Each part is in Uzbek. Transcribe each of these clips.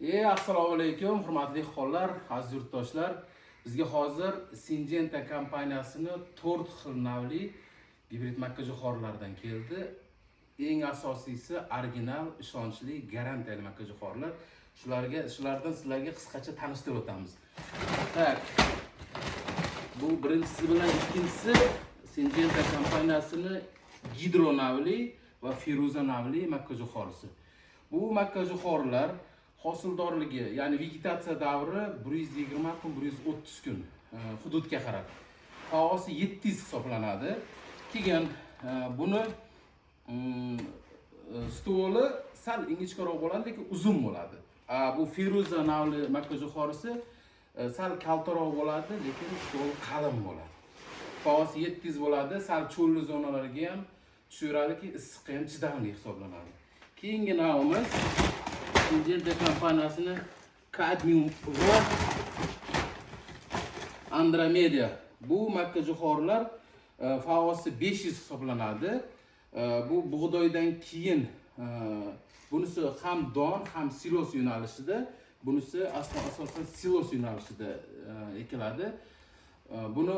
Assalomu alaykum, hurmatli xonlar, aziz yurtdoshlar. Bizga hozir Syngenta kompaniyasini 4 xil navli gibrid makkajo'xorilardan keldi. Eng asosiysi original, ishonchli, garantiyali makkajo'xorilar. Shulardan sizlarga qisqacha tanishtirib o'tamiz. Tak. Bu birinchisi bilan ikkinchisi Syngenta kompaniyasini Gidro navli va Feruza navli makkajo'xorisi. Bu makkajo'xorilar hosildorligi, ya'ni vegetatsiya davri 120 kun, 130 kun hududga qarab. Faosi 700 hisoblanadi. Keyin buni stoli sal ingichkaroq bo'ladi, lekin uzun bo'ladi. Bu Feruza navli makkajo'xorisi sal kaltaroq bo'ladi, lekin stoli qalin bo'ladi. Faosi 700 bo'ladi, sal cho'lli zonalarga ham tushiradiki, issiqqa ham chidamli hisoblanadi. Keyingi navimiz Syngenta kompaniyasini Cadmium va Andromeda. Bu makkajo'xorilar faosi 500 hisoblanadi. Bu bug'doydan keyin bunisi ham don, ham silos yo'nalishida, bunisi asosan silos yo'nalishida ekiladi. Buni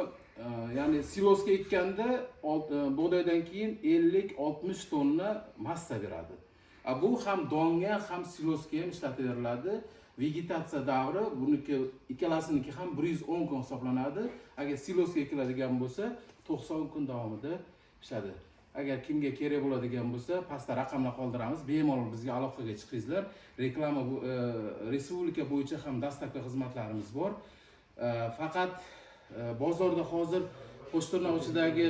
ya'ni silosga ekkanda bug'doydan keyin 50-60 tonna massa beradi. Bu ham donga, ham silosga ham ishlataveriladi. Vegetatsiya davri buniki ikkalasiniki ham 110 kun hisoblanadi. Agar silosga ekiladigan bo'lsa, 90 kun davomida pishadi. Agar kimga kerak bo'ladigan bo'lsa, pastda raqamlar qoldiramiz. Bemalol bizga aloqaga chiqingizlar. Reklama respublika bo'yicha ham dastlabki xizmatlarimiz bor. Faqat bozorda hozir Qo'shtirnoq ichidagi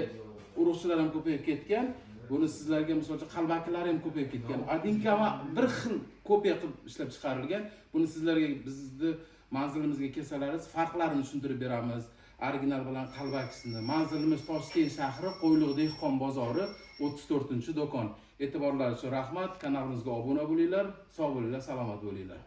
urug'chilar ham ko'payib ketgan. Buni sizlarga misolcha qalbakilar ham ko'payib ketgan. Adinkama bir xil kopiya qilib ishlab chiqarilgan. Buni sizlarga bizni manzilimizga kelsalaringiz farqlarini tushuntirib beramiz. Original bilan qalbakisini. Manzilimiz Toshkent shahri, Qo'yliq dehqon bozori, 34-do'kon. E'tiborlaringiz uchun rahmat. Kanalimizga obuna bo'linglar, sog' bo'linglar, salomat bo'linglar.